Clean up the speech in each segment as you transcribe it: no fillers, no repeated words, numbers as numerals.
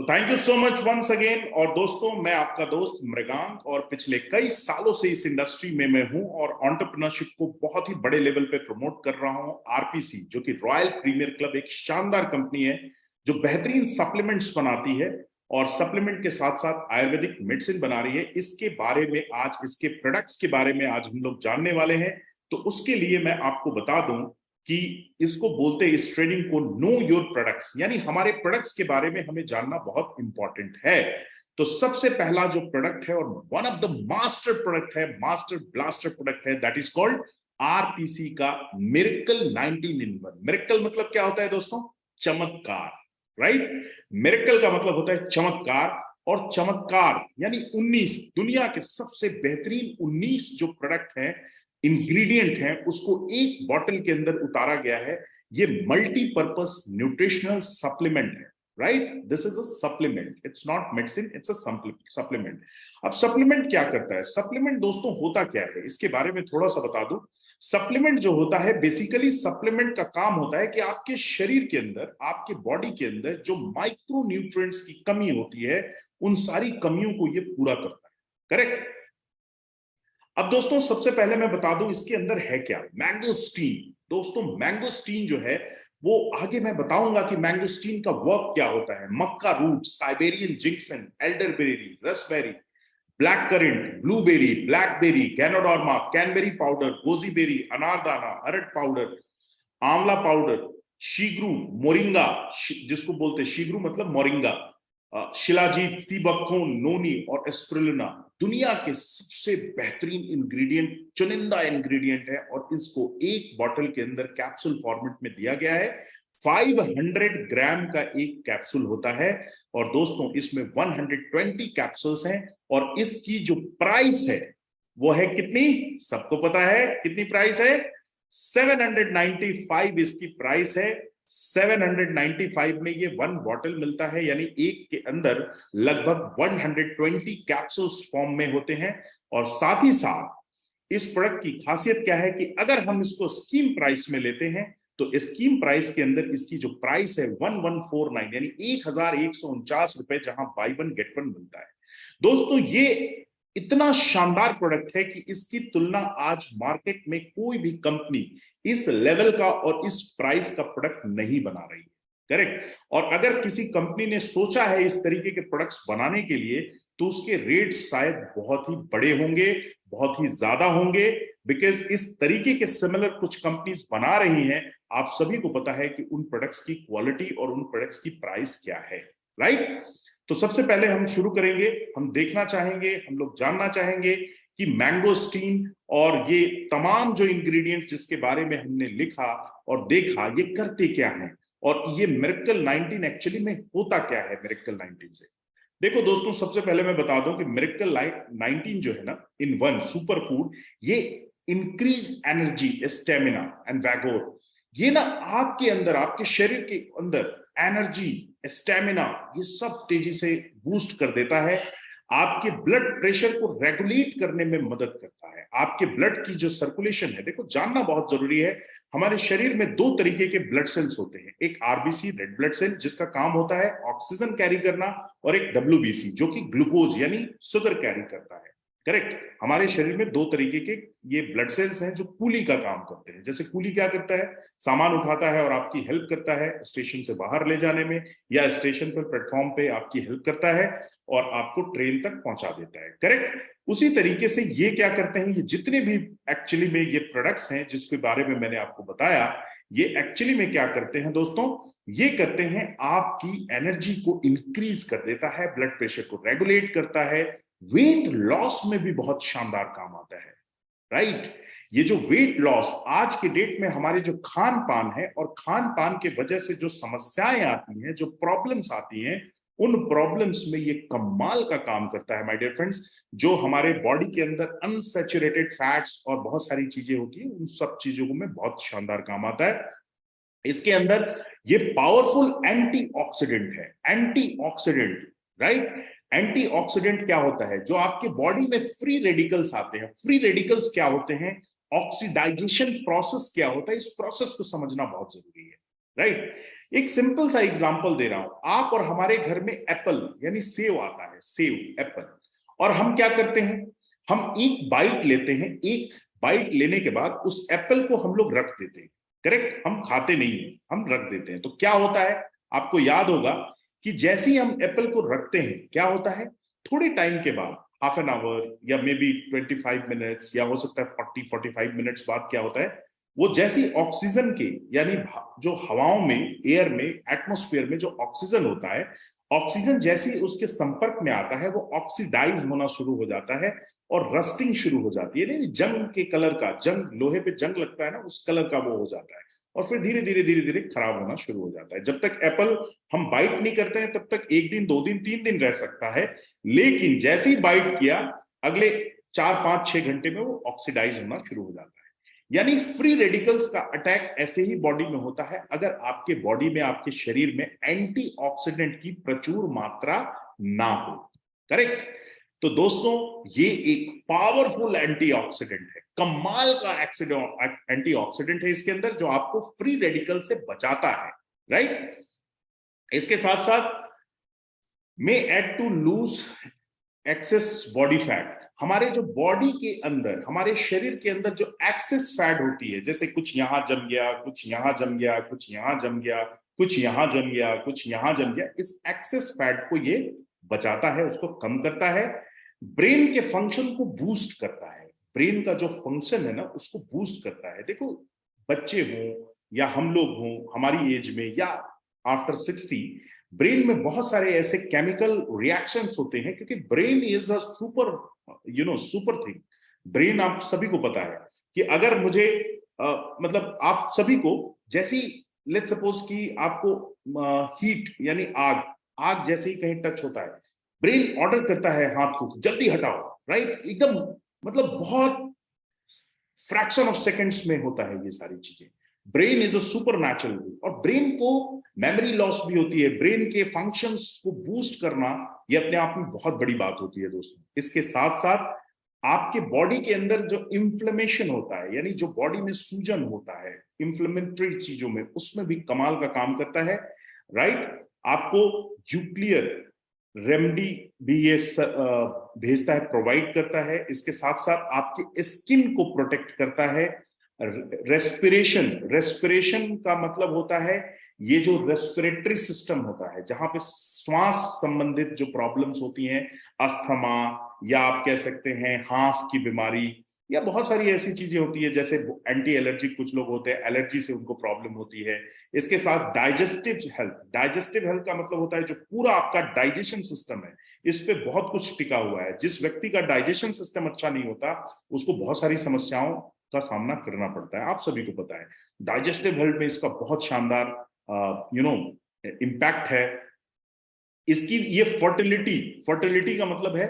Thank you so much once again. और दोस्तों, मैं आपका दोस्त मृगांक और पिछले कई सालों से इस इंडस्ट्री में मैं हूं और एंटरप्रेन्योरशिप को बहुत ही बड़े लेवल पे प्रमोट कर रहा हूं। आरपीसी जो कि रॉयल प्रीमियर क्लब एक शानदार कंपनी है जो बेहतरीन सप्लीमेंट्स बनाती है और सप्लीमेंट के साथ साथ आयुर्वेदिक मेडिसिन बना रही है। इसके बारे में आज, इसके प्रोडक्ट्स के बारे में आज हम लोग जानने वाले हैं। तो उसके लिए मैं आपको बता दूं कि इसको बोलते हैं, इस ट्रेनिंग को, नो योर प्रोडक्ट्स, यानी हमारे प्रोडक्ट्स के बारे में हमें जानना बहुत इंपॉर्टेंट है। तो सबसे पहला जो प्रोडक्ट है और one of the master product है, मास्टर ब्लास्टर प्रोडक्ट है, दैट इज कॉल्ड आरपीसी का मिरेकल 19 इन 1। मिरेकल मतलब क्या होता है दोस्तों? चमत्कार, राइट? मिरेकल का मतलब होता है चमत्कार, और चमत्कार यानी 19, दुनिया के सबसे बेहतरीन 19 जो प्रोडक्ट हैं, इंग्रेडिएंट हैं, उसको एक बॉटल के अंदर उतारा गया है। ये मल्टीपर्पस न्यूट्रिशनल सप्लीमेंट है, right? This is a supplement, it's not medicine, it's a supplement. अब सप्लीमेंट क्या करता है? सप्लीमेंट दोस्तों होता क्या है, इसके बारे में थोड़ा सा बता दूं। सप्लीमेंट जो होता है, बेसिकली सप्लीमेंट का काम होता है कि आपके शरीर के अंदर, आपके बॉडी के अंदर जो माइक्रो न्यूट्रिएंट्स की कमी होती है, उन सारी कमियों को ये पूरा करता है। करेक्ट? अब दोस्तों, सबसे पहले मैं बता दूं इसके अंदर है क्या। मैंगोस्टीन। दोस्तों, मैंगोस्टीन जो है वो आगे मैं बताऊंगा कि मैंगोस्टीन का वर्क क्या होता है। Maca root, Siberian ginseng, elderberry, raspberry, black currant, blueberry, blackberry, ganoderma, cranberry powder, goji berry, अनारदाना, अरट पाउडर, आंवला पाउडर, शीग्रू, मोरिंगा, जिसको बोलते हैं शीग्रू मतलब मोरिंगा, शिलाजीत, सीबकथोन, नोनी और एस्प्रुलिना दुनिया के सबसे बेहतरीन इंग्रेडिएंट, चुनिंदा इंग्रेडिएंट है, और इसको एक बॉटल के अंदर कैप्सूल फॉर्मेट में दिया गया है। 500 ग्राम का एक कैप्सूल होता है, और दोस्तों इसमें 120 कैप्सूल्स हैं, और इसकी जो प्राइस है वो है कितनी? सबको पता है कितनी प्राइस है? 795 इसकी प्राइस है। 795 में ये 1 बॉटल मिलता है, यानी एक के अंदर लगभग 120 कैप्सूल्स फॉर्म में होते हैं। और साथ ही साथ इस प्रोडक्ट की खासियत क्या है कि अगर हम इसको स्कीम प्राइस में लेते हैं तो स्कीम प्राइस के अंदर इसकी जो प्राइस है 1149, यानी 1149 रुपए, जहां बाई वन गेट वन मिलता है। दोस्तों, ये इतना शानदार प्रोडक्ट है कि इसकी तुलना आज मार्केट में कोई भी कंपनी इस लेवल का और इस प्राइस का प्रोडक्ट नहीं बना रही है। करेक्ट? और अगर किसी कंपनी ने सोचा है इस तरीके के प्रोडक्ट्स बनाने के लिए, तो उसके रेट शायद बहुत ही बड़े होंगे, बहुत ही ज्यादा होंगे, बिकॉज इस तरीके के सिमिलर कुछ कंपनीज बना रही हैं। आप सभी को पता है कि उन प्रोडक्ट्स की क्वालिटी और उन प्रोडक्ट्स की प्राइस क्या है, राइट? तो सबसे पहले हम शुरू करेंगे, हम देखना चाहेंगे, हम लोग जानना चाहेंगे कि मैंगोस्टीन और ये तमाम जो इंग्रेडिएंट जिसके बारे में हमने लिखा और देखा, ये करते क्या हैं, और ये मिरेकल 19 एक्चुअली में होता क्या है। मिरेकल 19 से देखो दोस्तों, सबसे पहले मैं बता दूं कि मिरेकल 19 जो है ना, इन वन सुपर फूड, ये इंक्रीज एनर्जी, स्टेमिना एंड वैगोर। ये ना आपके अंदर, आपके शरीर के अंदर एनर्जी, स्टेमिना, ये सब तेजी से बूस्ट कर देता है। आपके ब्लड प्रेशर को रेगुलेट करने में मदद करता है। आपके ब्लड की जो सर्कुलेशन है, देखो जानना बहुत जरूरी है, हमारे शरीर में 2 तरीके के ब्लड सेल्स होते हैं। एक आरबीसी, रेड ब्लड सेल, जिसका काम होता है ऑक्सीजन कैरी करना, और एक डब्ल्यूबीसी जो कि ग्लूकोज यानी शुगर कैरी करता है। करेक्ट? हमारे शरीर में 2 तरीके के ये ब्लड सेल्स हैं जो कूली का काम करते हैं। जैसे कूली क्या करता है? सामान उठाता है और आपकी हेल्प करता है स्टेशन से बाहर ले जाने में, या स्टेशन पर प्लेटफॉर्म पे आपकी हेल्प करता है और आपको ट्रेन तक पहुंचा देता है। करेक्ट? उसी तरीके से ये क्या करते हैं, ये जितने भी एक्चुअली में ये प्रोडक्ट्स हैं जिसके बारे में मैंने आपको बताया, ये एक्चुअली में क्या करते हैं दोस्तों? ये करते हैं आपकी एनर्जी को इंक्रीज कर देता है, ब्लड प्रेशर को रेगुलेट करता है, वेट लॉस में भी बहुत शानदार काम आता है, राइट? ये जो वेट लॉस आज के डेट में हमारे जो खान पान है, और खान पान के वजह से जो समस्याएं आती हैं, जो प्रॉब्लम्स आती हैं, उन प्रॉब्लम्स में ये कमाल का काम करता है माय डियर फ्रेंड्स। जो हमारे बॉडी के अंदर अनसैचुरेटेड फैट्स और बहुत सारी चीजें होती हैं, उन सब चीजों में बहुत शानदार काम आता है। इसके अंदर ये पावरफुल एंटीऑक्सीडेंट है, एंटीऑक्सीडेंट, राइट? एंटीऑक्सीडेंट क्या होता है? जो आपके बॉडी में फ्री रेडिकल्स आते हैं। फ्री रेडिकल्स क्या होते हैं? ऑक्सीडाइजेशन प्रोसेस क्या होता है? इस प्रोसेस को समझना बहुत जरूरी है, राइट? एक सिंपल सा एग्जांपल दे रहा हूं, आप और हमारे घर में एप्पल यानी सेव आता है, सेव एप्पल, और हम क्या करते हैं, हम एक बाइट लेते हैं, एक बाइट लेने के बाद उस एप्पल को हम लोग रख देते हैं, करेक्ट, हम खाते नहीं है, हम रख देते हैं। तो क्या होता है, आपको याद होगा कि जैसे ही हम एप्पल को रखते हैं क्या होता है, थोड़े टाइम के बाद, हाफ एन आवर या मे बी 25 मिनट्स या हो सकता है 40-45 मिनट्स बाद क्या होता है, वो जैसी ऑक्सीजन के यानी जो हवाओं में, एयर में, एटमॉस्फेयर में जो ऑक्सीजन होता है, ऑक्सीजन जैसे ही उसके संपर्क में आता है वो ऑक्सीडाइज होना शुरू हो जाता है और रस्टिंग शुरू हो जाती है, नहीं जंग के कलर का, जंग लोहे पे जंग लगता है ना, उस कलर का वो हो जाता है, और फिर धीरे धीरे धीरे धीरे खराब होना शुरू हो जाता है। जब तक एप्पल हम बाइट नहीं करते हैं तब तक 1 दिन 2 दिन 3 दिन रह सकता है, लेकिन जैसे ही बाइट किया अगले 4-5-6 घंटे में वो ऑक्सीडाइज होना शुरू हो जाता है। यानी फ्री रेडिकल्स का अटैक ऐसे ही बॉडी में होता है अगर आपके बॉडी में, आपके शरीर में एंटीऑक्सीडेंट की प्रचुर मात्रा ना हो, करेक्ट। तो दोस्तों ये एक पावरफुल एंटीऑक्सीडेंट है, कमाल का एंटीऑक्सीडेंट है इसके अंदर, जो आपको फ्री रेडिकल से बचाता है, राइट। इसके साथ साथ may aid to lose excess body fat, हमारे जो बॉडी के अंदर, हमारे शरीर के अंदर जो एक्सेस फैट होती है, जैसे कुछ यहां जम गया, कुछ यहां जम गया, कुछ यहां जम गया, कुछ यहां जम गया, कुछ यहां जम गया, इस एक्सेस फैट को ये बचाता है, उसको कम करता है। ब्रेन के फंक्शन को बूस्ट करता है, ब्रेन का जो फंक्शन है ना उसको बूस्ट करता है। देखो बच्चे हों या हम लोग हों हमारी एज में या आफ्टर 60, ब्रेन में बहुत सारे ऐसे केमिकल रिएक्शंस होते हैं, क्योंकि brain is a super super thing. Brain आप सभी को पता है कि अगर मुझे मतलब आप सभी को, जैसी लेट्स सपोज कि आपको हीट यानी आग, आग जैसे ही कहीं टच होता है, ब्रेन ऑर्डर करता है हाथ को जल्दी हटाओ, राइट, एकदम मतलब बहुत फ्रैक्शन ऑफ सेकेंड्स में होता है ये सारी चीजें। Brain is a super natural, और ब्रेन को मेमोरी लॉस भी होती है, ब्रेन के फंक्शंस को बूस्ट करना ये अपने आप में बहुत बड़ी बात होती है दोस्तों। इसके साथ साथ आपके बॉडी के अंदर जो इंफ्लेमेशन होता है, यानी जो बॉडी में सूजन होता है इंफ्लेमेटरी चीजों में, उसमें भी कमाल का काम करता है, राइट। आपको न्यूक्लियर रेमेडी भी ये भेजता है, प्रोवाइड करता है। इसके साथ साथ आपके स्किन को प्रोटेक्ट करता है। रेस्पिरेशन, रेस्पिरेशन का मतलब होता है ये जो रेस्पिरेटरी सिस्टम होता है, जहां पे श्वास संबंधित जो प्रॉब्लम्स होती हैं, अस्थमा या आप कह सकते हैं हाफ की बीमारी, या बहुत सारी ऐसी चीजें होती है, जैसे एंटी एलर्जिक कुछ लोग होते हैं, एलर्जी से उनको प्रॉब्लम होती है। इसके साथ डाइजेस्टिव हेल्थ, डाइजेस्टिव हेल्थ का मतलब होता है जो पूरा आपका डाइजेशन सिस्टम है, इस पे बहुत कुछ टिका हुआ है। जिस व्यक्ति का डाइजेशन सिस्टम अच्छा नहीं होता उसको बहुत सारी समस्याओं का सामना करना पड़ता है, आप सभी को पता है। डाइजेस्टिव हेल्थ में इसका बहुत शानदार इम्पैक्ट है। इसकी ये फर्टिलिटी, फर्टिलिटी का मतलब है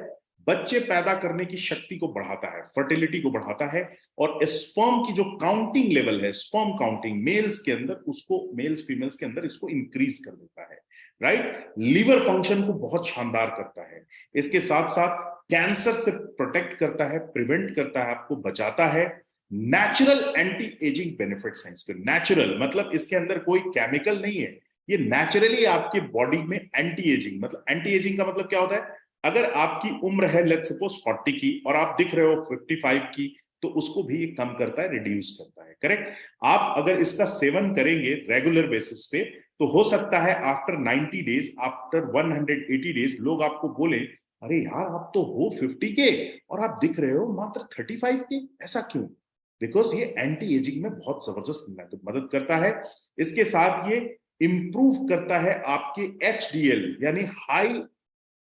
बच्चे पैदा करने की शक्ति को बढ़ाता है, फर्टिलिटी को बढ़ाता है, और स्पर्म की जो काउंटिंग लेवल है, स्पर्म काउंटिंग मेल्स के अंदर, उसको मेल्स फीमेल्स के अंदर इसको इंक्रीज कर देता है, राइट। लीवर फंक्शन को बहुत शानदार करता है। इसके साथ साथ कैंसर से प्रोटेक्ट करता है, प्रिवेंट करता है, आपको बचाता है। नेचुरल एंटी एजिंग बेनिफिट्स हैं इसके, नेचुरल मतलब इसके अंदर कोई केमिकल नहीं है, ये नेचुरली आपकी बॉडी में एंटी एजिंग, मतलब एंटी एजिंग का मतलब क्या होता है, अगर आपकी उम्र है लेट्स सपोज 40 की और आप दिख रहे हो 55 की, तो उसको भी ये कम करता है, रिड्यूस करता है, करेक्ट। आप अगर इसका सेवन करेंगे रेगुलर बेसिस पे तो हो सकता है आफ्टर 90 डेज, आफ्टर 180 डेज लोग आपको बोले अरे यार आप तो हो 50 के और आप दिख रहे हो मात्र 35 के, ऐसा क्यों? बिकॉज ये एंटी एजिंग में बहुत जबरदस्त मदद करता है। इसके साथ ये इंप्रूव करता है आपके HDL यानी हाई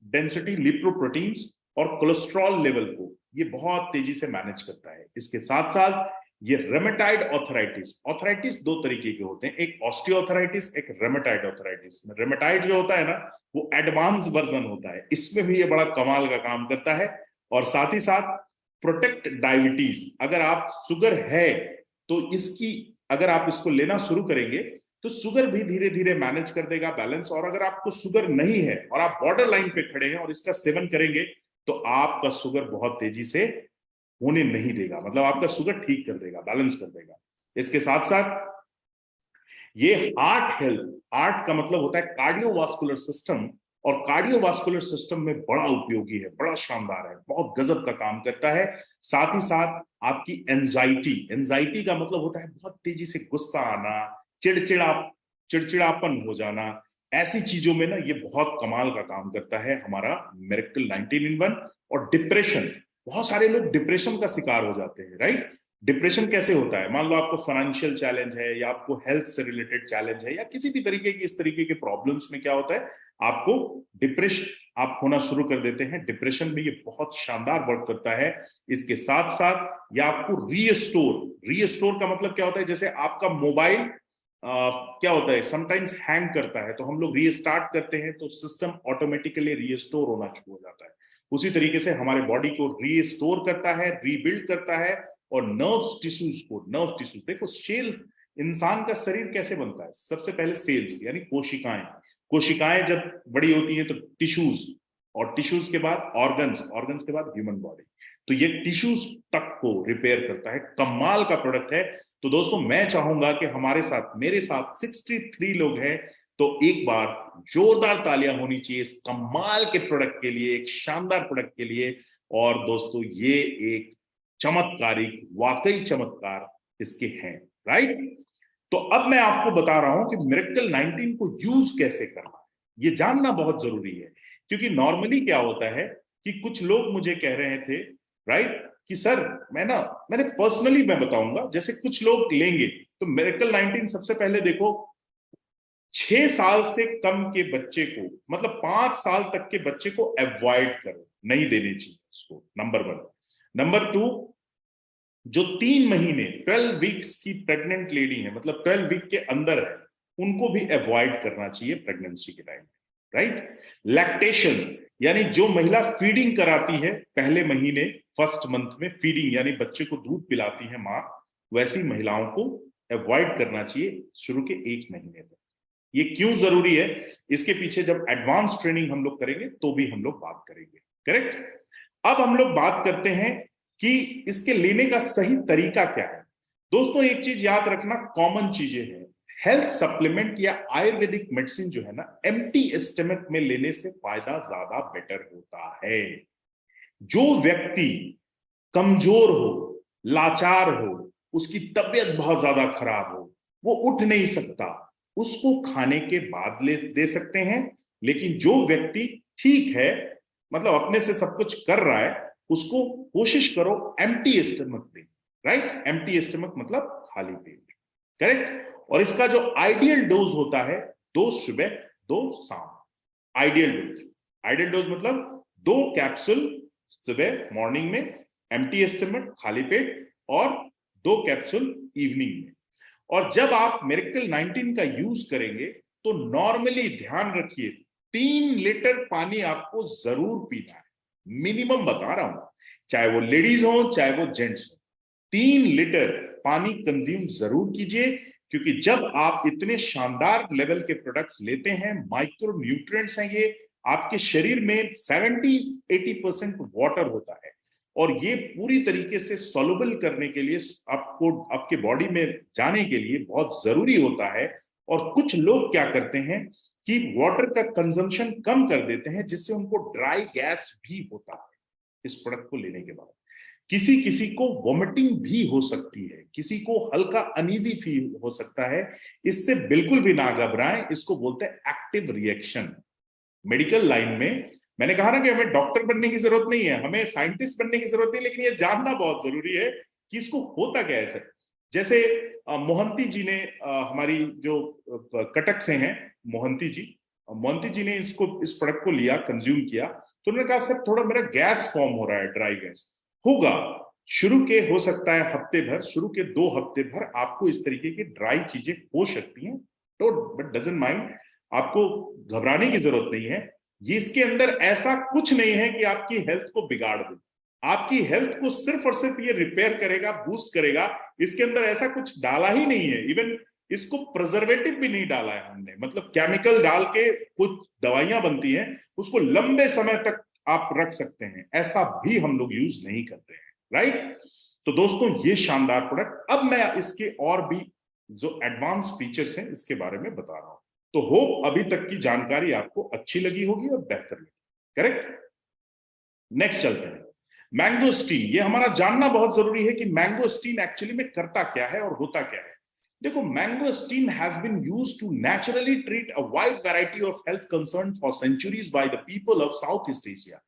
डेंसिटी लिपोप्रोटीन्स और कोलेस्ट्रॉल लेवल को, ये बहुत तेजी से मैनेज करता है। इसके साथ साथ ये रेमेटाइड ऑर्थराइटिस, ऑर्थराइटिस दो तरीके के होते हैं, एक ऑस्टियोआर्थराइटिस, एक रेमेटाइड ऑर्थराइटिस। रेमेटाइड जो होता है ना वो एडवांस वर्जन होता है, इसमें भी ये बड़ा कमाल का काम करता है। और साथ ही साथ प्रोटेक्ट डायबिटीज, अगर आप शुगर है तो इसकी, अगर आप इसको लेना शुरू करेंगे तो शुगर भी धीरे धीरे मैनेज कर देगा, बैलेंस। और अगर आपको शुगर नहीं है और आप बॉर्डर लाइन पे खड़े हैं और इसका सेवन करेंगे तो आपका शुगर बहुत तेजी से होने नहीं देगा, मतलब आपका शुगर ठीक कर देगा, बैलेंस कर देगा। इसके साथ साथ ये हार्ट हेल्थ, हार्ट का मतलब होता है कार्डियोवास्कुलर सिस्टम, और कार्डियोवास्कुलर सिस्टम में बड़ा उपयोगी है, बड़ा शानदार है, बहुत गजब का काम करता है। साथ ही साथ आपकी एंजाइटी, एंजाइटी का मतलब होता है बहुत तेजी से गुस्सा आना, चिड़चिड़ापन हो जाना, ऐसी चीजों में ना ये बहुत कमाल का काम करता है हमारा मिरेकल 19 in 1। और डिप्रेशन, बहुत सारे लोग डिप्रेशन का शिकार हो जाते हैं, राइट। डिप्रेशन कैसे होता है, मान लो आपको फाइनेंशियल चैलेंज है, या आपको हेल्थ से रिलेटेड चैलेंज है, या किसी भी तरीके की इस तरीके के प्रॉब्लम्स में क्या होता है, आपको डिप्रेशन आप होना शुरू कर देते हैं। डिप्रेशन में ये बहुत शानदार वर्क करता है। इसके साथ साथ ये आपको रीस्टोर, रीस्टोर का मतलब क्या होता है, जैसे आपका मोबाइल क्या होता है, समटाइम्स हैंग करता है, तो हम लोग रीस्टार्ट करते हैं तो सिस्टम ऑटोमेटिकली रीस्टोर होना शुरू हो जाता है। उसी तरीके से हमारे बॉडी को रीस्टोर करता है, रीबिल्ड करता है। और नर्व्स टिश्यूज को, नर्व टिश्यूज देखो, सेल्स, इंसान का शरीर कैसे बनता है, सबसे पहले सेल्स यानी कोशिकाएं, कोशिकाएं जब बड़ी होती हैं तो टिश्यूज, और टिश्यूज के बाद ऑर्गन्स, ऑर्गन्स के बाद ह्यूमन बॉडी। तो ये टिश्यूज तक को रिपेयर करता है, कमाल का प्रोडक्ट है। तो दोस्तों मैं चाहूंगा कि हमारे साथ, मेरे साथ 63 लोग हैं, तो एक बार जोरदार तालियां होनी चाहिए इस कमाल के प्रोडक्ट के लिए, एक शानदार प्रोडक्ट के लिए। और दोस्तों ये एक चमत्कारिक, वाकई चमत्कार इसके हैं, राइट। तो अब मैं आपको बता रहा हूं कि मिरेकल 19 को यूज कैसे करना है, ये जानना बहुत जरूरी है। क्योंकि नॉर्मली क्या होता है कि कुछ लोग मुझे कह रहे थे, राइट, कि सर मैंने पर्सनली मैं बताऊंगा, जैसे कुछ लोग लेंगे तो मिरेकल 19 सबसे पहले देखो, 6 साल से कम के बच्चे को, मतलब 5 साल तक के बच्चे को अवॉइड करो, नहीं देनी चाहिए उसको, नंबर 1। नंबर 2, जो 3 महीने 12 वीक्स की प्रेग्नेंट लेडी है, मतलब 12 वीक के अंदर है, उनको भी अवॉइड करना चाहिए प्रेगनेंसी के टाइम, राइट। लैक्टेशन यानी जो महिला फीडिंग कराती है पहले महीने, फर्स्ट मंथ में फीडिंग यानी बच्चे को दूध पिलाती है माँ, वैसी महिलाओं को अवॉइड करना चाहिए शुरू के 1 महीने तक। ये क्यों जरूरी है, इसके पीछे जब एडवांस ट्रेनिंग हम लोग करेंगे तो भी हम लोग बात करेंगे, करेक्ट। अब हम लोग बात करते हैं कि इसके लेने का सही तरीका क्या है। दोस्तों एक चीज याद रखना, कॉमन चीजें हैं, हेल्थ सप्लीमेंट या आयुर्वेदिक मेडिसिन जो है ना, एम्प्टी स्टमक में लेने से फायदा ज्यादा बेटर होता है। जो व्यक्ति कमजोर हो, लाचार हो, उसकी तबीयत बहुत ज्यादा खराब हो, वो उठ नहीं सकता, उसको खाने के बाद दे सकते हैं। लेकिन जो व्यक्ति ठीक है, मतलब अपने से सब कुछ कर रहा है, उसको कोशिश करो एम्प्टी स्टमक दे, राइट। एम्प्टी स्टमक मतलब खाली पेट, करेक्ट। और इसका जो आइडियल डोज होता है, 2 सुबह 2 शाम, आइडियल डोज। आइडियल डोज मतलब 2 कैप्सूल सुबह मॉर्निंग में एम्प्टी स्टमक खाली पेट, और 2 कैप्सूल इवनिंग में। और जब आप मिरेकल 19 का यूज करेंगे तो नॉर्मली ध्यान रखिए 3 लीटर पानी आपको जरूर पीना है, मिनिमम बता रहा हूं, चाहे वो लेडीज हो चाहे वो जेंट्स हो, 3 लीटर पानी कंज्यूम जरूर कीजिए। क्योंकि जब आप इतने शानदार लेवल के प्रोडक्ट्स लेते हैं, माइक्रो न्यूट्रिएंट्स हैं ये, आपके शरीर में 70-80% वाटर होता है, और ये पूरी तरीके से सॉल्युबल करने के लिए आपको, आपके बॉडी में जाने के लिए बहुत जरूरी होता है। और कुछ लोग क्या करते हैं कि वाटर का कंजम्पशन कम कर देते हैं, जिससे उनको ड्राई गैस भी होता है इस प्रोडक्ट को लेने के बाद। किसी किसी को वॉमिटिंग भी हो सकती है, किसी को हल्का अनईजी फील हो सकता है। इससे बिल्कुल भी ना घबराएं, इसको बोलते हैं एक्टिव रिएक्शन। मेडिकल लाइन में मैंने कहा ना कि हमें डॉक्टर बनने की जरूरत नहीं है, हमें साइंटिस्ट बनने की जरूरत है, लेकिन ये जानना बहुत जरूरी है कि इसको होता क्या है सर। जैसे मोहंती जी ने, हमारी जो कटक से हैं मोहंती जी ने इस प्रोडक्ट को लिया, कंज्यूम किया, तो उन्होंने कहा सर थोड़ा मेरा गैस फॉर्म हो रहा है, ड्राई गैस होगा। शुरू के हो सकता है हफ्ते भर, शुरू के 2 हफ्ते भर आपको इस तरीके की ड्राई चीजें हो सकती हैं, तो बट डजंट माइंड, आपको घबराने की जरूरत नहीं है। ये इसके अंदर ऐसा कुछ नहीं है कि आपकी हेल्थ को बिगाड़ दे, आपकी हेल्थ को सिर्फ और सिर्फ ये रिपेयर करेगा, बूस्ट करेगा। इसके अंदर ऐसा कुछ डाला ही नहीं है, इवन इसको प्रिजर्वेटिव भी नहीं डाला है हमने, मतलब केमिकल डाल के कुछ दवाइयां बनती हैं, उसको लंबे समय तक आप रख सकते हैं, ऐसा भी हम लोग यूज नहीं करते हैं, राइट। तो दोस्तों ये शानदार प्रोडक्ट, अब मैं इसके और भी जो एडवांस फीचर्स हैं इसके बारे में बता रहा हूं। तो होप अभी तक की जानकारी आपको अच्छी लगी होगी और बेहतर लगी, करेक्ट। नेक्स्ट चलते हैं, मैंगोस्टीन। ये हमारा जानना बहुत जरूरी है कि मैंगोस्टीन एक्चुअली में करता क्या है और होता क्या है। देखो, mangosteen has been used to naturally treat a wide variety of health concern for centuries by the people of South East Asia.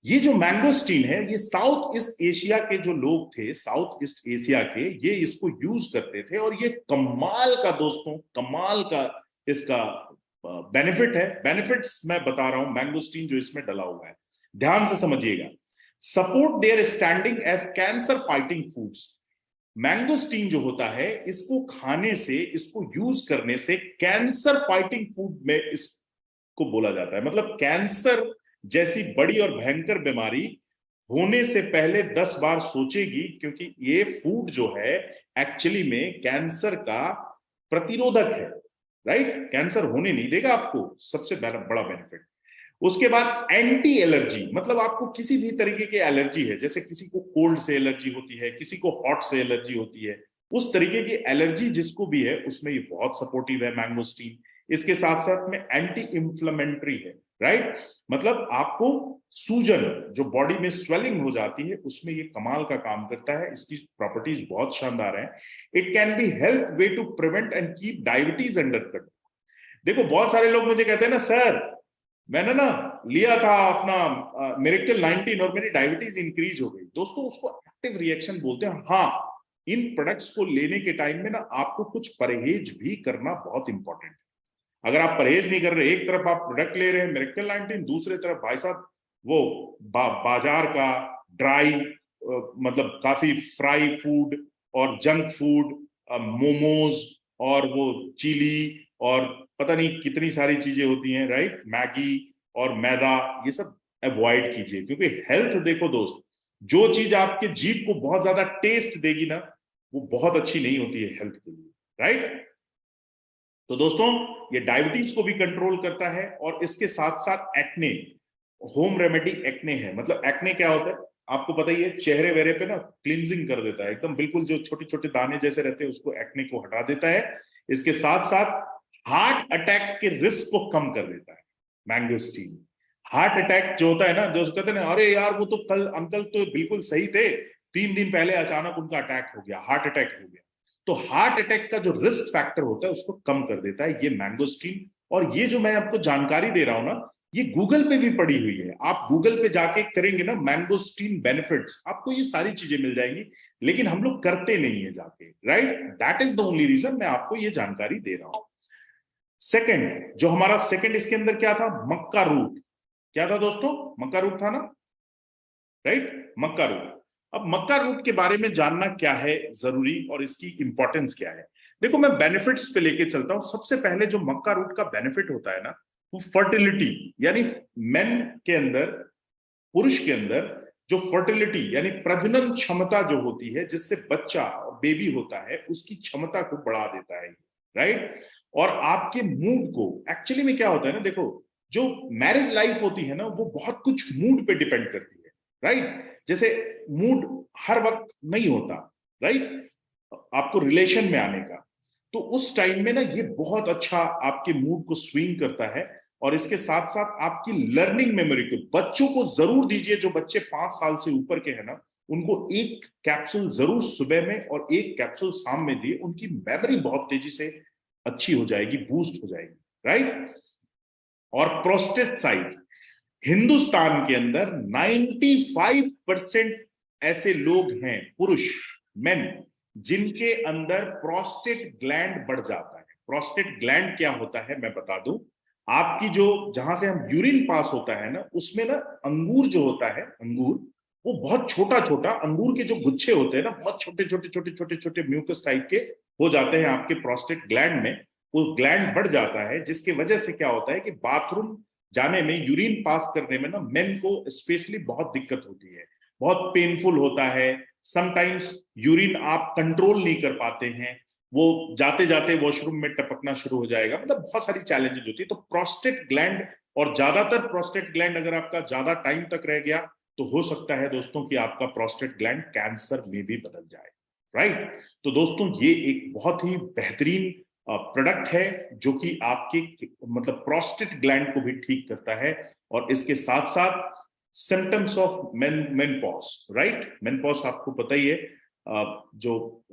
ये जो मैंगोस्टीन है, ये साउथ ईस्ट एशिया के जो लोग थे, साउथ ईस्ट एशिया के, ये इसको यूज करते थे। और ये कमाल का दोस्तों, कमाल का इसका बेनिफिट है। बेनिफिट्स मैं बता रहा हूं, मैंगोस्टीन जो इसमें डला हुआ है, ध्यान से समझिएगा। Support their standing as cancer fighting foods. Mangosteen जो होता है, इसको खाने से, इसको यूज करने से कैंसर फाइटिंग फूड में इसको बोला जाता है। मतलब कैंसर जैसी बड़ी और भयंकर बीमारी होने से पहले 10 बार सोचेगी, क्योंकि ये फूड जो है एक्चुअली में कैंसर का प्रतिरोधक है, राइट। कैंसर होने नहीं देगा आपको, सबसे बड़ा बेनिफिट। उसके बाद एंटी एलर्जी, मतलब आपको किसी भी तरीके की एलर्जी है, जैसे किसी को कोल्ड से एलर्जी होती है, किसी को हॉट से एलर्जी होती है, उस तरीके की एलर्जी जिसको भी है, उसमें ये बहुत सपोर्टिव है मैंगोस्टीन। इसके साथ साथ में एंटी इंफ्लेमेटरी है, राइट। मतलब आपको सूजन, जो बॉडी में स्वेलिंग हो जाती है, उसमें ये कमाल का काम करता है। इसकी प्रॉपर्टीज बहुत शानदार है। It can be help way to prevent and keep diabetes under control. देखो, बहुत सारे लोग मुझे कहते हैं ना, सर मैंने ना लिया था अपना मिरेकल 19 और मेरी डायबिटीज इंक्रीज हो गई। दोस्तों, उसको एक्टिव रिएक्शन बोलते हैं। हाँ, इन प्रोडक्ट्स को लेने के टाइम में ना आपको कुछ परहेज भी करना बहुत इंपॉर्टेंट है। अगर आप परहेज नहीं कर रहे, एक तरफ आप प्रोडक्ट ले रहे हैं मिरेकल 19, दूसरे तरफ भाई साहब वो बाजार का ड्राई, मतलब काफी फ्राई फूड और जंक फूड, मोमोज और वो चिली और पता नहीं कितनी सारी चीजें होती हैं, राइट, मैगी और मैदा, ये सब अवॉइड कीजिए। क्योंकि हेल्थ, देखो दोस्त, जो चीज आपके जीभ को बहुत ज्यादा टेस्ट देगी ना, वो बहुत अच्छी नहीं होती है हेल्थ के लिए, राइट। तो दोस्तों, ये डायबिटीज को भी कंट्रोल करता है। और इसके साथ साथ एक्ने, होम रेमेडी एक्ने है। मतलब एक्ने क्या होता है आपको पता ही है, चेहरे वेहरे पे ना क्लींजिंग कर देता है एकदम, बिल्कुल जो छोटे छोटे दाने जैसे रहते हैं उसको, एक्ने को हटा देता है। इसके साथ साथ हार्ट अटैक के रिस्क को कम कर देता है मैंगोस्टीन। हार्ट अटैक जो होता है ना, जो कहते हैं ना, अरे यार वो तो कल अंकल तो बिल्कुल सही थे, 3 दिन पहले अचानक उनका अटैक हो गया, हार्ट अटैक हो गया। तो हार्ट अटैक का जो रिस्क फैक्टर होता है उसको कम कर देता है ये मैंगोस्टीन। और ये जो मैं आपको जानकारी दे रहा हूं ना, ये गूगल पे भी पड़ी हुई है। आप गूगल पे जाके करेंगे ना मैंगोस्टीन बेनिफिट्स, आपको ये सारी चीजें मिल जाएंगी। लेकिन हम लोग करते नहीं है जाके, right. That is the only reason मैं आपको ये जानकारी दे रहा हूं। सेकंड, जो हमारा सेकंड इसके अंदर क्या था, मक्का रूट। क्या था दोस्तों, मक्का रूट था ना, राइट, मक्का रूट। अब मक्का रूट के बारे में जानना क्या है जरूरी और इसकी इंपॉर्टेंस क्या है। देखो, मैं बेनिफिट्स पे लेके चलता हूं। सबसे पहले जो मक्का रूट का बेनिफिट होता है ना, वो फर्टिलिटी, यानी मेन के अंदर, पुरुष के अंदर जो फर्टिलिटी यानी प्रजनन क्षमता जो होती है, जिससे बच्चा और बेबी होता है, उसकी क्षमता को बढ़ा देता है, राइट। और आपके मूड को, एक्चुअली में क्या होता है ना, देखो, जो मैरिज लाइफ होती है ना, वो बहुत कुछ मूड पे डिपेंड करती है, राइट। जैसे मूड हर वक्त नहीं होता, राइट, आपको रिलेशन में आने का। तो उस टाइम में ना ये बहुत अच्छा आपके मूड को स्विंग करता है। और इसके साथ साथ आपकी लर्निंग मेमोरी को, बच्चों को जरूर दीजिए, जो बच्चे 5 साल से ऊपर के हैं ना, उनको एक कैप्सूल जरूर सुबह में और एक कैप्सूल शाम में दिए। उनकी मेमोरी बहुत तेजी से अच्छी हो जाएगी, बूस्ट हो जाएगी, राइट। और प्रोस्टेट साइट, हिंदुस्तान के अंदर 95% ऐसे लोग हैं, पुरुष, मेन, जिनके अंदर प्रोस्टेट ग्लैंड बढ़ जाता है। प्रोस्टेट ग्लैंड क्या होता है मैं बता दूं, आपकी जो, जहां से हम यूरिन पास होता है ना, उसमें ना अंगूर जो होता है, अंगूर, वो बहुत छोटा छोटा, अंगूर के जो गुच्छे होते हैं ना, बहुत छोटे छोटे छोटे छोटे छोटे म्यूकस टाइप के हो जाते हैं आपके प्रोस्टेट ग्लैंड में। वो ग्लैंड बढ़ जाता है, जिसकी वजह से क्या होता है कि बाथरूम जाने में, यूरिन पास करने में ना, मेन को स्पेशली बहुत दिक्कत होती है, बहुत पेनफुल होता है। समटाइम्स यूरिन आप कंट्रोल नहीं कर पाते हैं, वो जाते जाते वॉशरूम में टपकना शुरू हो जाएगा। मतलब बहुत सारी चैलेंजेस होती है। तो प्रोस्टेट ग्लैंड, और ज्यादातर प्रोस्टेट ग्लैंड अगर आपका ज्यादा टाइम तक रह गया, तो हो सकता है दोस्तों कि आपका प्रोस्टेट ग्लैंड कैंसर में भी बदल जाए, राइट। तो दोस्तों ये एक बहुत ही बेहतरीन प्रोडक्ट है जो कि आपके मतलब प्रोस्टेट ग्लैंड को भी ठीक करता है। और इसके साथ साथ सिम्टम्स ऑफ मेनपॉज, राइट, मेनपॉज आपको पता ही है, जो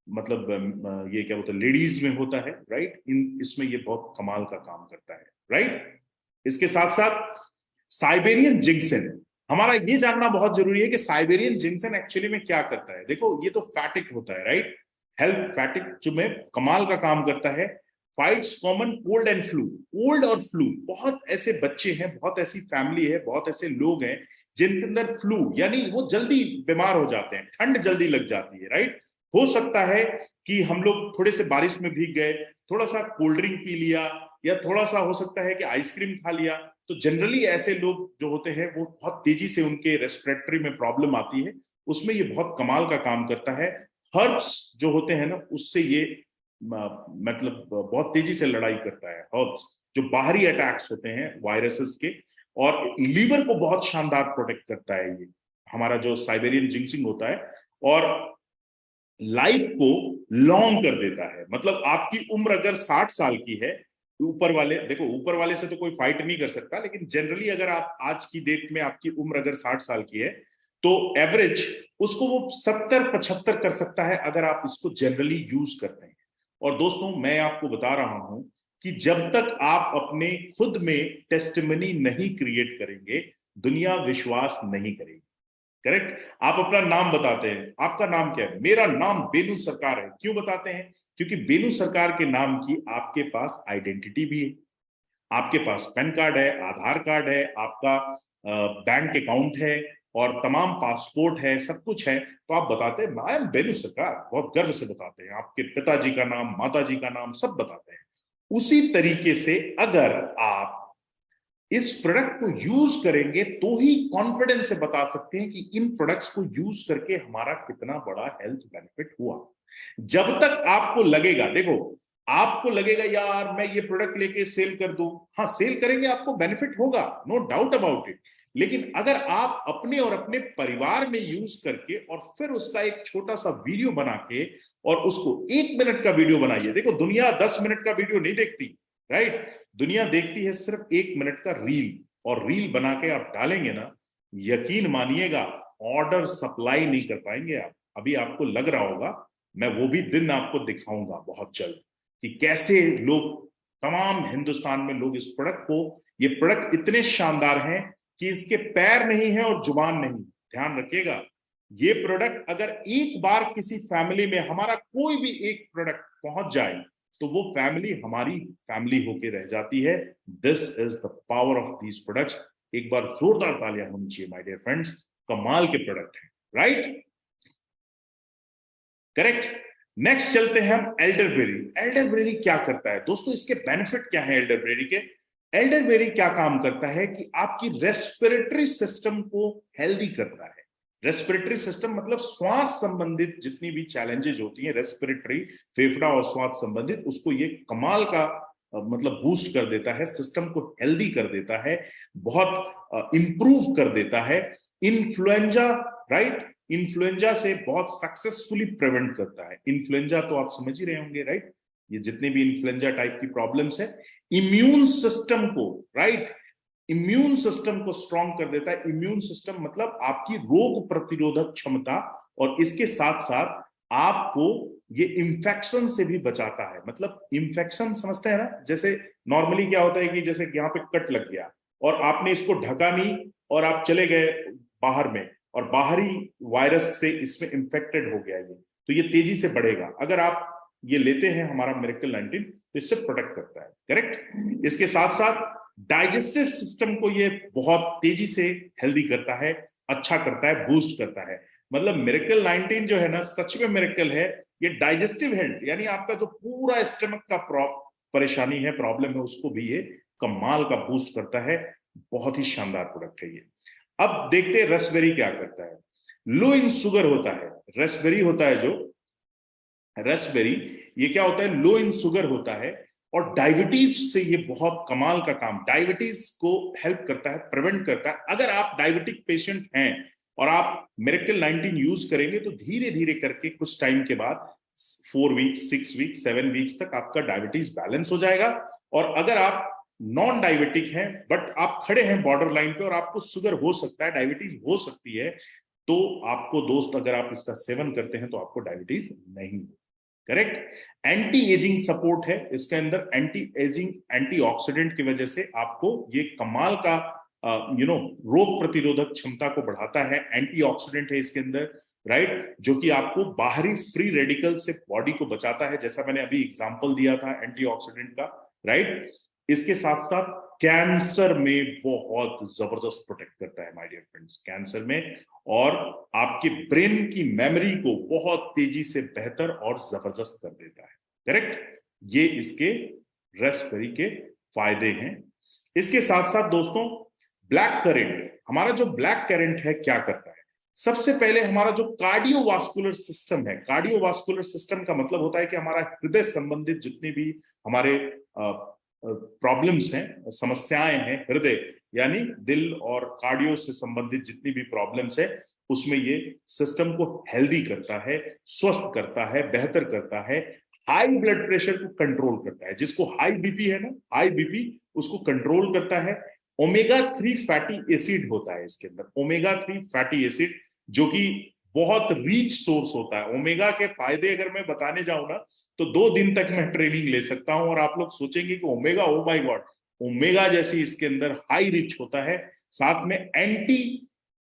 मतलब ये क्या बोलते हैं लेडीज में होता है, राइट, इसमें ये बहुत कमाल का काम करता है, राइट। इसके साथ साथ साइबेरियन जिंक्सन, हमारा ये जानना बहुत जरूरी है कि साइबेरियन जिंक्सन एक्चुअली में क्या करता है। देखो ये तो फैटिक होता है, राइट, हेल्थ फैटिक जो में कमाल का काम करता है। Fights common cold and flu, cold और फ्लू, बहुत ऐसे बच्चे हैं, बहुत ऐसी फैमिली है, बहुत ऐसे लोग हैं जिनके अंदर फ्लू यानी वो जल्दी बीमार हो जाते हैं, ठंड जल्दी लग जाती है, राइट। हो सकता है कि हम लोग थोड़े से बारिश में भीग गए, थोड़ा सा कोल्ड ड्रिंक पी लिया, या थोड़ा सा हो सकता है कि आइसक्रीम खा लिया, तो जनरली ऐसे लोग जो होते हैं वो बहुत तेजी से उनके रेस्पिरेटरी में प्रॉब्लम आती है, उसमें ये बहुत कमाल का काम करता है। हर्ब्स जो होते हैं ना उससे ये मतलब बहुत तेजी से लड़ाई करता है। हर्ब्स जो बाहरी अटैक्स होते हैं वायरसेस के, और लीवर को बहुत शानदार प्रोटेक्ट करता है ये हमारा जो साइबेरियन जिंक्सिंग होता है। और लाइफ को लॉन्ग कर देता है, मतलब आपकी उम्र अगर 60 साल की है, ऊपर वाले देखो, ऊपर वाले से तो कोई फाइट नहीं कर सकता, लेकिन जनरली अगर आप आज की डेट में आपकी उम्र अगर 60 साल की है तो एवरेज उसको वो 70-75 कर सकता है अगर आप इसको जनरली यूज करते हैं। और दोस्तों मैं आपको बता रहा हूं कि जब तक आप अपने खुद में टेस्टिमनी नहीं क्रिएट करेंगे, दुनिया विश्वास नहीं करेगी, करेक्ट। आप अपना नाम बताते हैं, आपका नाम क्या है, मेरा नाम बेनू सरकार है, क्यों बताते हैं, क्योंकि बेनू सरकार के नाम की आपके पास आइडेंटिटी भी है, आपके पास पैन कार्ड है, आधार कार्ड है, आपका बैंक अकाउंट है, और तमाम पासपोर्ट है, सब कुछ है, तो आप बताते हैं आई एम बेनू सरकार, बहुत गर्व से बताते हैं, आपके पिताजी का नाम, माताजी का नाम सब बताते हैं। उसी तरीके से अगर आप इस प्रोडक्ट को यूज करेंगे तो ही कॉन्फिडेंस से बता सकते हैं कि इन प्रोडक्ट्स को यूज करके हमारा कितना बड़ा हेल्थ बेनिफिट हुआ। जब तक आपको लगेगा, देखो आपको लगेगा यार मैं ये प्रोडक्ट लेके सेल कर दूं, हाँ सेल करेंगे, आपको बेनिफिट होगा, नो डाउट अबाउट इट। लेकिन अगर आप अपने और अपने परिवार में यूज करके और फिर उसका एक छोटा सा वीडियो बना के, और उसको 1 मिनट का वीडियो बनाइए, देखो दुनिया 10 मिनट का वीडियो नहीं देखती, राइट, दुनिया देखती है सिर्फ 1 मिनट का रील, और रील बना के आप डालेंगे ना, यकीन मानिएगा ऑर्डर सप्लाई नहीं कर पाएंगे आप। अभी आपको लग रहा होगा, मैं वो भी दिन आपको दिखाऊंगा बहुत जल्द कि कैसे लोग, तमाम हिंदुस्तान में लोग इस प्रोडक्ट को, ये प्रोडक्ट इतने शानदार हैं कि इसके पैर नहीं है और जुबान नहीं। ध्यान रखिएगा, ये प्रोडक्ट अगर एक बार किसी फैमिली में हमारा कोई भी एक प्रोडक्ट पहुंच जाए तो वो फैमिली हमारी फैमिली होके रह जाती है। This is the power of these products. एक बार जोरदार तालियां होनी चाहिए माय डियर फ्रेंड्स, कमाल के प्रोडक्ट है, राइट, करेक्ट। नेक्स्ट चलते हैं हम एल्डरबेरी। एल्डरबेरी क्या करता है दोस्तों, इसके बेनिफिट क्या है एल्डरबेरी के। एल्डरबेरी क्या काम करता है कि आपकी रेस्पिरेटरी सिस्टम को हेल्दी करता है। रेस्पिरेटरी सिस्टम मतलब श्वास संबंधित जितनी भी चैलेंजेस होती हैं रेस्पिरेटरी, फेफड़ा और श्वास संबंधित, उसको ये कमाल का मतलब बूस्ट कर देता है, सिस्टम को हेल्दी कर देता है, बहुत इंप्रूव कर देता है। इन्फ्लुएंजा, राइट, इन्फ्लुएंजा से बहुत सक्सेसफुली प्रिवेंट करता है। इन्फ्लुएंजा तो आप समझ ही रहे होंगे, राइट, ये जितने भी इन्फ्लुएंजा टाइप की प्रॉब्लम्स है, इम्यून सिस्टम को, राइट, इम्यून सिस्टम को स्ट्रांग कर देता है। इम्यून सिस्टम मतलब आपकी रोग प्रतिरोधक क्षमता, और इसके साथ साथ आपको ये इंफेक्शन से भी बचाता है। मतलब इंफेक्शन समझते हैं ना, जैसे नॉर्मली क्या होता है कि जैसे यहाँ पे कट लग गया और आपने इसको ढका नहीं और आप चले गए बाहर में, और बाहरी वायरस से इसमें इंफेक्टेड हो गया ये, तो ये तेजी से बढ़ेगा। अगर आप ये लेते हैं हमारा मिरेकल 19 तो इससे प्रोटेक्ट करता है, करेक्ट। इसके साथ साथ डाइजेस्टिव सिस्टम को ये बहुत तेजी से हेल्दी करता है, अच्छा करता है, बूस्ट करता है। मतलब मिरेकल 19 जो है ना, सच में मिरेकल है। ये डाइजेस्टिव हेल्थ यानी आपका जो पूरा स्टमक का परेशानी है, प्रॉब्लम है, उसको भी ये कमाल का बूस्ट करता है। बहुत ही शानदार प्रोडक्ट है ये। अब देखते हैं रसबेरी क्या करता है। लो इन शुगर होता है, रसबेरी होता है जो रसबेरी, ये क्या होता है, लो इन शुगर होता है, और डायबिटीज से ये बहुत कमाल का काम, डायबिटीज को हेल्प करता है, प्रिवेंट करता है। अगर आप डायबिटिक पेशेंट हैं और आप मिरेकल 19 यूज करेंगे तो धीरे धीरे करके कुछ टाइम के बाद 4 वीक्स, 6 वीक्स, 7 वीक्स तक आपका डायबिटीज बैलेंस हो जाएगा। और अगर आप नॉन डायबिटिक हैं बट आप खड़े हैं बॉर्डर लाइन पे और आपको शुगर हो सकता है, डायबिटीज हो सकती है, तो आपको दोस्त अगर आप इसका सेवन करते हैं तो आपको डायबिटीज नहीं, करेक्ट। एंटी एजिंग सपोर्ट है इसके अंदर, एंटी एजिंग एंटीऑक्सीडेंट की वजह से आपको ये कमाल का रोग प्रतिरोधक क्षमता को बढ़ाता है। एंटीऑक्सीडेंट है इसके अंदर, राइट, जो कि आपको बाहरी फ्री रेडिकल से बॉडी को बचाता है, जैसा मैंने अभी एग्जांपल दिया था एंटीऑक्सीडेंट का, राइट। इसके साथ साथ कैंसर में बहुत जबरदस्त प्रोटेक्ट करता है माय डियर फ्रेंड्स, कैंसर में, और आपके ब्रेन की मेमोरी को बहुत तेजी से बेहतर और जबरदस्त कर देता है, करेक्ट। ये इसके रास्पबेरी के फायदे हैं। इसके साथ साथ दोस्तों ब्लैक करेंट, हमारा जो ब्लैक करेंट है क्या करता है, सबसे पहले हमारा जो कार्डियोवास्कुलर सिस्टम है, कार्डियोवास्कुलर सिस्टम का मतलब होता है कि हमारा हृदय संबंधित जितनी भी हमारे प्रॉब्लम्स हैं, समस्याएं हैं, हृदय यानी दिल और कार्डियो से संबंधित जितनी भी प्रॉब्लम्स है, उसमें ये सिस्टम को हेल्दी करता है, स्वस्थ करता है, बेहतर करता है, हाई ब्लड प्रेशर को कंट्रोल करता है, जिसको हाई बीपी है ना, हाई बीपी उसको कंट्रोल करता है। ओमेगा 3 फैटी एसिड होता है इसके अंदर, ओमेगा 3 फैटी एसिड, जो कि बहुत रीच सोर्स होता है। ओमेगा के फायदे अगर मैं बताने जाऊं ना तो 2 दिन तक मैं ट्रेनिंग ले सकता हूं, और आप लोग सोचेंगे कि omega, oh my God, omega जैसी इसके अंदर हाई रिच होता है। साथ में एंटी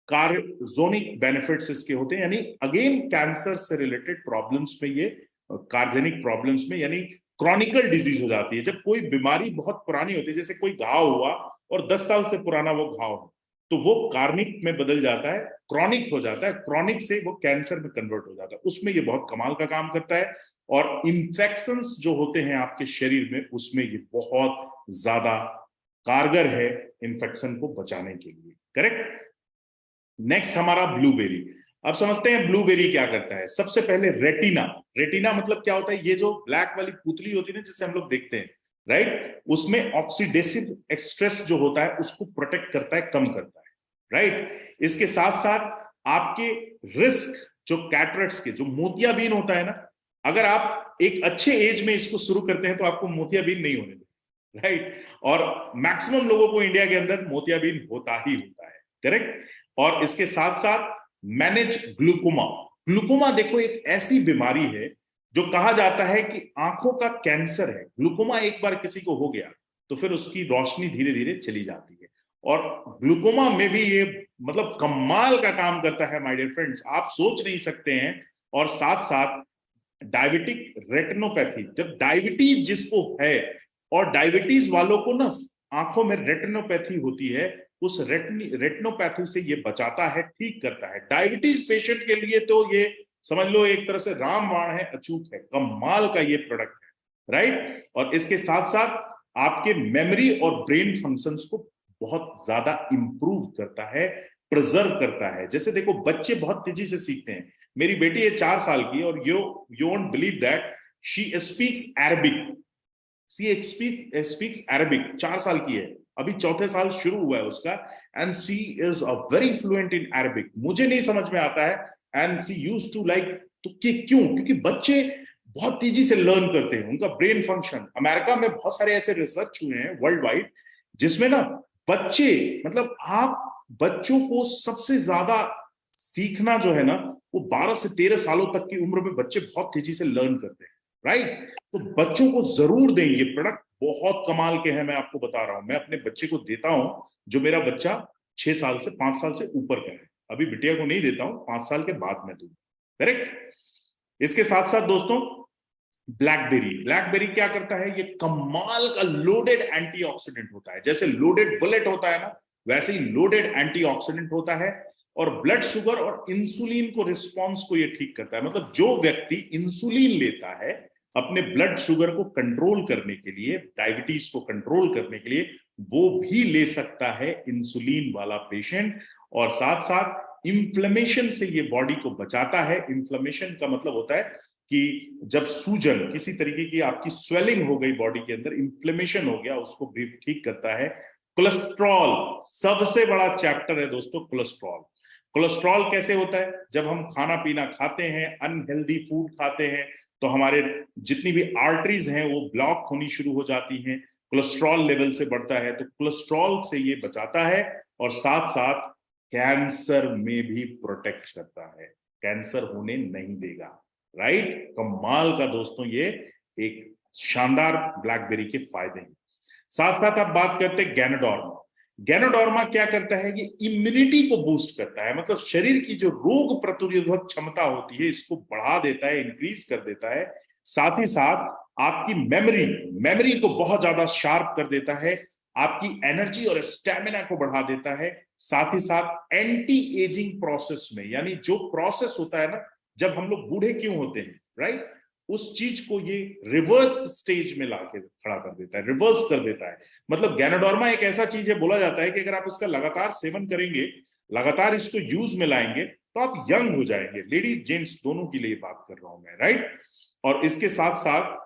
कार्जोनिक बेनिफिट्स इसके होते हैं, यानी अगेन कैंसर से रिलेटेड प्रॉब्लम्स में, ये कार्जनिक प्रॉब्लम्स में, यानी क्रॉनिकल डिजीज हो जाती है, जब कोई बीमारी बहुत पुरानी होती है, जैसे कोई घाव हुआ और 10 साल से पुराना वो घाव हो, तो वो कार्निक में बदल जाता है, क्रॉनिक हो जाता है, क्रॉनिक से वो कैंसर में कन्वर्ट हो जाता है, उसमें ये बहुत कमाल का काम करता है। और इंफेक्शंस जो होते हैं आपके शरीर में, उसमें ये बहुत ज्यादा कारगर है इंफेक्शन को बचाने के लिए, करेक्ट। नेक्स्ट हमारा ब्लूबेरी। अब समझते हैं ब्लूबेरी क्या करता है। सबसे पहले रेटिना, रेटिना मतलब क्या होता है, ये जो ब्लैक वाली पुतली होती है ना जिससे हम लोग देखते हैं, राइट, उसमें ऑक्सीडेसिव स्ट्रेस जो होता है उसको प्रोटेक्ट करता है, कम करता है, राइट। इसके साथ साथ आपके रिस्क जो कैटरेक्ट्स के, जो मोतियाबिंद होता है ना, अगर आप एक अच्छे एज में इसको शुरू करते हैं तो आपको मोतियाबिंद नहीं होने देते, राइट। और मैक्सिमम लोगों को इंडिया के अंदर मोतियाबिंद होता ही होता है, करेक्ट। और इसके साथ साथ मैनेज ग्लूकोमा। ग्लूकोमा देखो एक ऐसी बीमारी है जो कहा जाता है कि आंखों का कैंसर है। ग्लूकोमा एक बार किसी को हो गया तो फिर उसकी रोशनी धीरे धीरे चली जाती है, और ग्लूकोमा में भी ये मतलब कमाल का काम करता है माय डियर फ्रेंड्स, आप सोच नहीं सकते हैं। और साथ साथ डायबिटिक रेटिनोपैथी, जब डायबिटीज जिसको है, और डायबिटीज वालों को ना आंखों में रेटिनोपैथी होती है, उस रेटिनोपैथी से ये बचाता है, ठीक करता है। डायबिटीज पेशेंट के लिए तो ये समझ लो एक तरह से रामबाण है, अचूक है, कमाल का ये प्रोडक्ट है, राइट। और इसके साथ साथ आपके मेमोरी और ब्रेन फंक्शंस को बहुत ज्यादा इंप्रूव करता है, प्रिजर्व करता है। जैसे देखो बच्चे बहुत तेजी से सीखते हैं, मेरी बेटी है 4 साल की, और you won't believe that she speaks Arabic, speaks Arabic, 4 साल की है, अभी चौथे साल शुरू हुआ है उसका, and she is a very fluent in Arabic. मुझे नहीं समझ में आता है, and she used to like, तो क्यों? क्योंकि बच्चे बहुत तेजी से लर्न करते हैं, उनका ब्रेन फंक्शन, अमेरिका में बहुत सारे ऐसे रिसर्च हुए हैं वर्ल्ड वाइड, जिसमें ना बच्चे, मतलब आप बच्चों को सबसे ज्यादा सीखना जो है ना, वो 12 से 13 सालों तक की उम्र में बच्चे बहुत तेजी से लर्न करते हैं, राइट। तो बच्चों को जरूर दें, ये प्रोडक्ट बहुत कमाल के हैं, मैं आपको बता रहा हूं, मैं अपने बच्चे को देता हूं, जो मेरा बच्चा 6 साल से 5 साल से ऊपर का है, अभी बिटिया को नहीं देता हूं, 5 साल के बाद में दूंगा, करेक्ट। इसके साथ साथ दोस्तों ब्लैकबेरी, ब्लैकबेरी क्या करता है, ये कमाल का लोडेड एंटीऑक्सीडेंट होता है। जैसे लोडेड बुलेट होता है ना, वैसे ही लोडेड एंटीऑक्सीडेंट होता है, और ब्लड शुगर और इंसुलिन को रिस्पॉन्स को ये ठीक करता है। मतलब जो व्यक्ति इंसुलिन लेता है अपने ब्लड शुगर को कंट्रोल करने के लिए, डायबिटीज को कंट्रोल करने के लिए, वो भी ले सकता है इंसुलिन वाला पेशेंट। और साथ साथ इंफ्लेमेशन से ये बॉडी को बचाता है। इंफ्लेमेशन का मतलब होता है कि जब सूजन, किसी तरीके की आपकी स्वेलिंग हो गई बॉडी के अंदर, इंफ्लेमेशन हो गया, उसको भी ठीक करता है। कोलेस्ट्रॉल, सबसे बड़ा चैप्टर है दोस्तों कोलेस्ट्रॉल। कोलेस्ट्रॉल कैसे होता है? जब हम खाना पीना खाते हैं, अनहेल्दी फूड खाते हैं, तो हमारे जितनी भी आर्टरीज हैं वो ब्लॉक होनी शुरू हो जाती हैं, कोलेस्ट्रॉल लेवल से बढ़ता है, तो कोलेस्ट्रॉल से ये बचाता है और साथ साथ कैंसर में भी प्रोटेक्ट करता है, कैंसर होने नहीं देगा। राइट, कमाल का दोस्तों ये एक शानदार ब्लैकबेरी के फायदे हैं। साथ साथ आप बात करते हैं गैनोडर्मा। गैनोडर्मा क्या करता है? ये इम्यूनिटी को बूस्ट करता है, मतलब शरीर की जो रोग प्रतिरोधक क्षमता होती है इसको बढ़ा देता है, इंक्रीज कर देता है। साथ ही साथ आपकी मेमोरी को बहुत ज्यादा शार्प कर देता है, आपकी एनर्जी और स्टेमिना को बढ़ा देता है। साथ ही साथ एंटी एजिंग प्रोसेस में, यानी जो प्रोसेस होता है ना, जब हम लोग बूढ़े क्यों होते हैं, राइट, उस चीज को ये रिवर्स स्टेज में लाके खड़ा कर देता है, रिवर्स कर देता है। मतलब गैनोडर्मा एक ऐसा चीज है, बोला जाता है कि अगर आप इसका लगातार सेवन करेंगे, लगातार इसको यूज में लाएंगे, तो आप यंग हो जाएंगे। लेडीज जेंट्स दोनों के लिए बात कर रहा हूं मैं, राइट। और इसके साथ साथ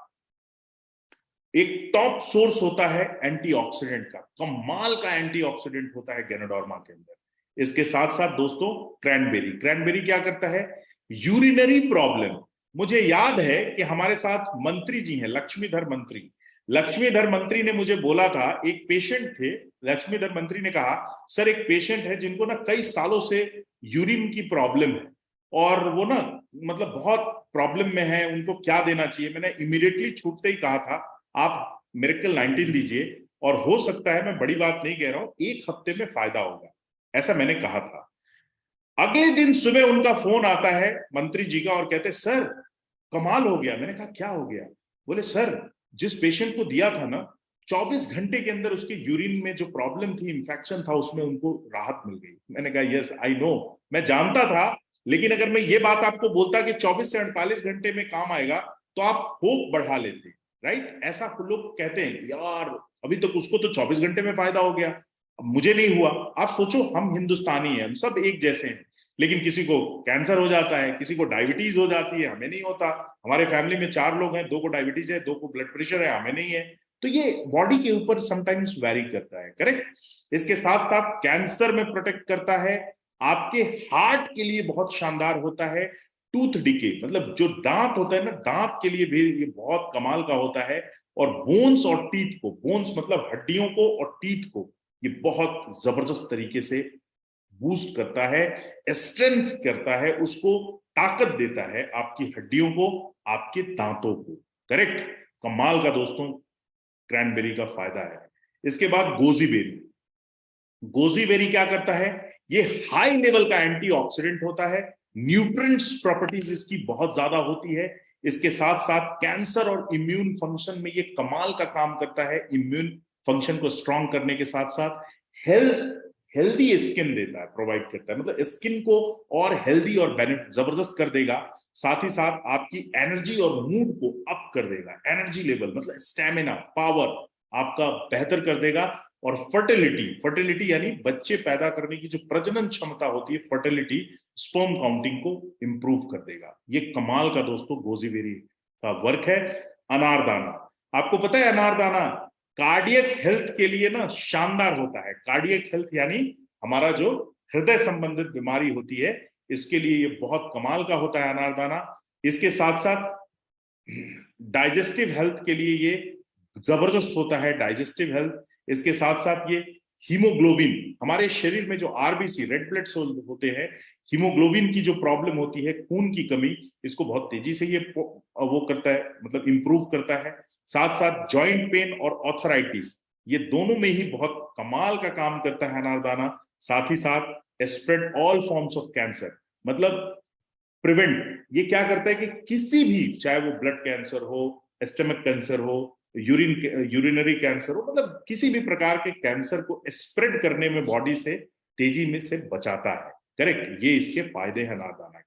एक टॉप सोर्स होता है एंटीऑक्सीडेंट का, कमाल का एंटीऑक्सीडेंट होता है गैनोडर्मा के अंदर। इसके साथ साथ दोस्तों क्रैनबेरी, क्रैनबेरी क्या करता है? Urinary problem. मुझे याद है कि हमारे साथ मंत्री जी हैं, लक्ष्मीधर मंत्री। लक्ष्मीधर मंत्री ने मुझे बोला था, एक पेशेंट थे, लक्ष्मीधर मंत्री ने कहा, सर एक पेशेंट है जिनको ना कई सालों से यूरिन की प्रॉब्लम है और वो ना मतलब बहुत प्रॉब्लम में है, उनको क्या देना चाहिए। मैंने इमीडिएटली छूटते ही कहा था, आप मिरेकल 19 दीजिए और हो सकता है, मैं बड़ी बात नहीं कह रहा हूं, 1 हफ्ते में फायदा होगा, ऐसा मैंने कहा था। अगले दिन सुबह उनका फोन आता है मंत्री जी का और कहते सर कमाल हो गया। मैंने कहा क्या हो गया? बोले सर जिस पेशेंट को दिया था ना, 24 घंटे के अंदर उसके यूरिन में जो प्रॉब्लम थी, इंफेक्शन था, उसमें उनको राहत मिल गई। मैंने कहा यस आई नो, मैं जानता था, लेकिन अगर मैं ये बात आपको बोलता कि 24 से 48 घंटे में काम आएगा तो आप होप बढ़ा लेते, राइट। ऐसा लोग कहते हैं यार अभी तक उसको तो 24 घंटे में फायदा हो गया, अब मुझे नहीं हुआ। आप सोचो, हम हिंदुस्तानी हैं, हम सब एक जैसे हैं, लेकिन किसी को कैंसर हो जाता है, किसी को डायबिटीज हो जाती है, हमें नहीं होता। हमारे फैमिली में 4 लोग हैं, 2 को डायबिटीज है, 2 को ब्लड प्रेशर है, हमें नहीं है। तो ये बॉडी के ऊपर समटाइम्स वेरी करता है, करेक्ट। इसके साथ साथ कैंसर में प्रोटेक्ट करता है, आपके हार्ट के लिए बहुत शानदार होता है। टूथ डिके, मतलब जो दांत होता है ना, दांत के लिए भी ये बहुत कमाल का होता है। और बोन्स और टीथ को, बोन्स मतलब हड्डियों को और टीथ को, ये बहुत जबरदस्त तरीके से बूस्ट करता है, स्ट्रेंथ करता है, उसको ताकत देता है, आपकी हड्डियों को, आपके दांतों को, करेक्ट। कमाल का दोस्तों क्रैनबेरी का फायदा है। इसके बाद गोजीबेरी। गोजीबेरी क्या करता है? ये हाई लेवल का एंटीऑक्सीडेंट होता है, न्यूट्रिएंट्स प्रॉपर्टीज इसकी बहुत ज्यादा होती है। इसके साथ साथ कैंसर और इम्यून फंक्शन में ये कमाल का काम करता है, इम्यून फंक्शन को स्ट्रांग करने के साथ साथ हेल्दी स्किन देता है, प्रोवाइड करता है, मतलब स्किन को और हेल्दी और जबरदस्त कर देगा। साथ ही साथ आपकी एनर्जी और मूड को अप कर देगा, एनर्जी लेवल मतलब स्टेमिना, पावर आपका बेहतर कर देगा। और फर्टिलिटी यानी बच्चे पैदा करने की जो प्रजनन क्षमता होती है, फर्टिलिटी, स्पर्म काउंटिंग को इंप्रूव कर देगा। ये कमाल का दोस्तों गोजीबेरी का वर्क है। अनारदाना, आपको पता है अनारदाना कार्डियक हेल्थ के लिए ना शानदार होता है। कार्डियक हेल्थ यानी हमारा जो हृदय संबंधित बीमारी होती है, इसके लिए ये बहुत कमाल का होता है अनारदाना। इसके साथ साथ डाइजेस्टिव हेल्थ के लिए ये जबरदस्त होता है, डाइजेस्टिव हेल्थ। इसके साथ साथ ये हीमोग्लोबिन, हमारे शरीर में जो आरबीसी रेड ब्लड सेल होते हैं, हीमोग्लोबिन की जो प्रॉब्लम होती है, खून की कमी, इसको बहुत तेजी से ये वो करता है, मतलब इंप्रूव करता है। साथ साथ जॉइंट पेन और ऑर्थराइटिस, ये दोनों में ही बहुत कमाल का काम करता है अनारदाना। साथ ही साथ spread all forms of cancer, मतलब प्रिवेंट, ये क्या करता है कि किसी भी, चाहे वो ब्लड कैंसर हो, स्टमक कैंसर हो, यूरिनरी कैंसर हो, मतलब किसी भी प्रकार के कैंसर को स्प्रेड करने में बॉडी से तेजी में से बचाता है, करेक्ट। ये इसके फायदे हैं अनारदाना के।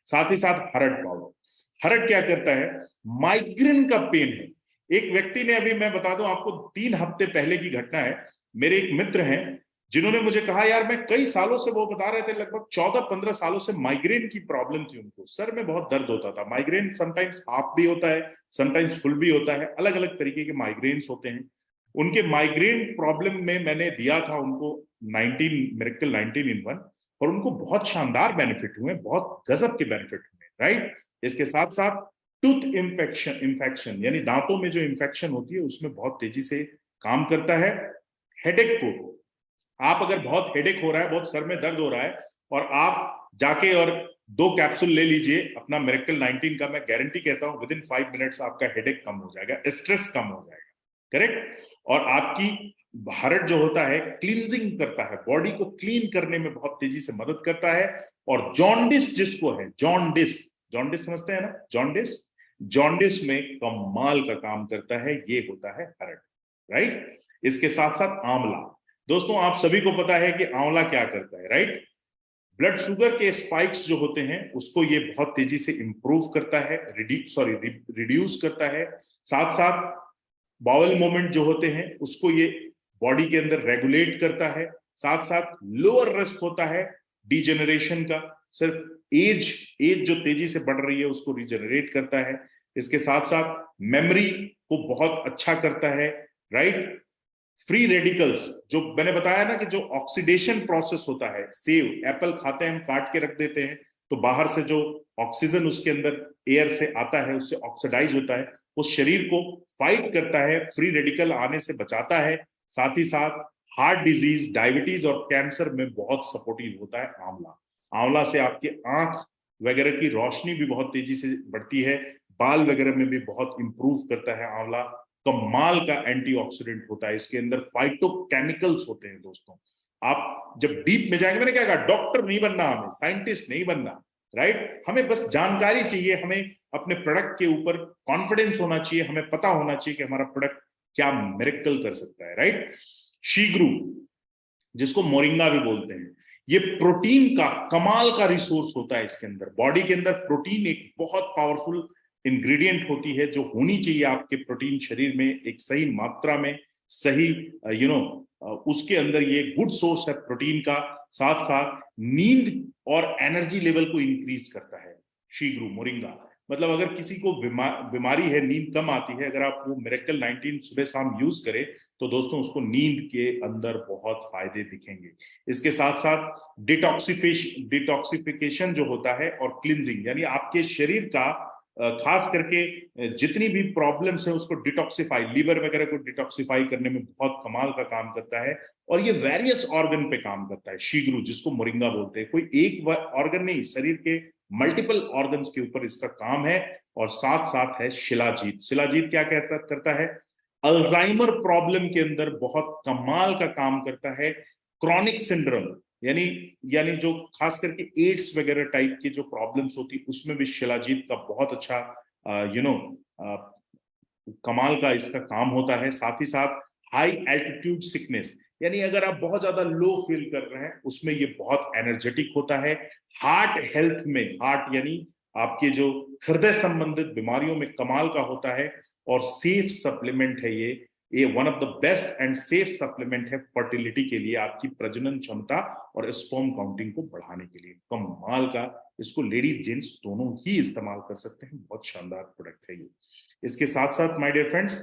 साथ ही साथ हरड़ पाउडर, हरड़ क्या करता है? माइग्रेन का पेन है, एक व्यक्ति ने, अभी मैं बता दूं आपको, 3 हफ्ते पहले की घटना है, मेरे एक मित्र हैं जिन्होंने मुझे कहा, यार मैं कई सालों से, वो बता रहे थे लगभग 14-15 सालों से माइग्रेन की प्रॉब्लम थी उनको, सर में बहुत दर्द होता था। माइग्रेन समटाइम्स हाफ भी होता है, समटाइम्स फुल भी होता है, अलग अलग तरीके के माइग्रेन्स होते हैं। उनके माइग्रेन प्रॉब्लम में मैंने दिया था उनको 19 मिरेकल 19 इन 1, और उनको बहुत शानदार बेनिफिट हुए, बहुत गजब के बेनिफिट हुए, राइट। इसके साथ साथ टूथ इंफेक्शन यानी दांतों में जो इंफेक्शन होती है उसमें बहुत तेजी से काम करता है। हेडेक को, आप अगर बहुत हेडेक हो रहा है, बहुत सर में दर्द हो रहा है, और आप जाके और 2 कैप्सूल ले लीजिए अपना मिरेकल 19 का, मैं गारंटी कहता हूं विद इन 5 मिनट्स आपका हेडेक कम हो जाएगा, स्ट्रेस कम हो जाएगा, करेक्ट। और आपकी हार्ट जो होता है क्लींजिंग करता है, बॉडी को क्लीन करने में बहुत तेजी से मदद करता है। और जॉन्डिस जिसको है, जॉन्डिस, जॉन्डिस समझते हैं ना, जॉन्डिस, जॉन्डिस में कमाल का काम करता है, ये होता है हर्ट, राइट। इसके साथ साथ आंवला, दोस्तों आप सभी को पता है कि आंवला क्या करता है, राइट। ब्लड शुगर के स्पाइक्स जो होते हैं उसको ये बहुत तेजी से इंप्रूव करता है, रिड्यूस करता है। साथ साथ बाउल मूवमेंट जो होते हैं उसको ये बॉडी के अंदर रेगुलेट करता है। साथ साथ लोअर रिस्क होता है डिजेनरेशन का, सिर्फ एज एज जो तेजी से बढ़ रही है उसको रिजेनरेट करता है। इसके साथ साथ मेमोरी को बहुत अच्छा करता है, राइट। फ्री रेडिकल्स, जो मैंने बताया ना कि जो ऑक्सीडेशन प्रोसेस होता है, सेव एप्पल खाते हैं हम, काट के रख देते हैं तो बाहर से जो ऑक्सीजन उसके अंदर एयर से आता है उससे ऑक्सीडाइज होता है, उस शरीर को फाइट करता है, फ्री रेडिकल आने से बचाता है। साथ ही साथ हार्ट डिजीज, डायबिटीज और कैंसर में बहुत सपोर्टिव होता है आंवला। आंवला से आपकी आंख वगैरह की रोशनी भी बहुत तेजी से बढ़ती है, बाल वगैरह में भी बहुत इंप्रूव करता है आंवला। कमाल का एंटीऑक्सीडेंट होता है, इसके अंदर फाइटोकेमिकल्स होते हैं दोस्तों। आप जब डीप में जाएंगे, मैंने क्या कहा, डॉक्टर नहीं बनना, हमें साइंटिस्ट नहीं बनना, राइट। हमें बस जानकारी चाहिए, हमें अपने प्रोडक्ट के ऊपर कॉन्फिडेंस होना चाहिए, हमें पता होना चाहिए कि हमारा प्रोडक्ट क्या मिरेकल कर सकता है, राइट। शीग्रू, जिसको मोरिंगा भी बोलते हैं, ये प्रोटीन का कमाल का रिसोर्स होता है। इसके अंदर, बॉडी के अंदर प्रोटीन एक बहुत पावरफुल इंग्रेडिएंट होती है, जो होनी चाहिए आपके प्रोटीन शरीर में एक सही मात्रा में, सही उसके अंदर ये गुड सोर्स है प्रोटीन का। साथ साथ नींद और एनर्जी लेवल को इंक्रीज करता है शीग्रू मोरिंगा। मतलब अगर किसी को बीमारी है, नींद कम आती है, अगर आप वो मिरेकल 19 सुबह शाम यूज करें तो दोस्तों उसको नींद के अंदर बहुत फायदे दिखेंगे। इसके साथ साथ डिटॉक्सिफिकेशन जो होता है और क्लिनजिंग, यानी आपके शरीर का खास करके जितनी भी प्रॉब्लम्स है उसको डिटॉक्सिफाई, लीवर वगैरह को डिटॉक्सिफाई करने में बहुत कमाल का काम करता है। और ये वेरियस ऑर्गन पे काम करता है शीग्रू, जिसको मोरिंगा बोलते हैं। कोई एक ऑर्गन नहीं, शरीर के मल्टीपल ऑर्गन्स के ऊपर इसका काम है। और साथ साथ है शिलाजीत। शिलाजीत क्या करता है, अल्जाइमर प्रॉब्लम के अंदर बहुत कमाल का काम करता है। क्रॉनिक सिंड्रोम, यानी यानी जो खास करके एड्स वगैरह टाइप की जो प्रॉब्लम्स होती उसमें भी शिलाजीत का बहुत अच्छा कमाल का इसका काम होता है। साथ ही साथ हाई एल्टीट्यूड सिकनेस, यानी अगर आप बहुत ज्यादा लो फील कर रहे हैं उसमें ये बहुत एनर्जेटिक होता है। हार्ट हेल्थ में, हार्ट यानी आपके जो हृदय संबंधित बीमारियों में कमाल का होता है। और सेफ सप्लीमेंट है ये one of the best and safe supplement है फर्टिलिटी के लिए, आपकी प्रजनन क्षमता और स्पर्म काउंटिंग को बढ़ाने के लिए कमाल का। इसको लेडीज जेंट्स दोनों ही इस्तेमाल कर सकते हैं, बहुत शानदार प्रोडक्ट है ये। इसके साथ साथ माय डियर फ्रेंड्स,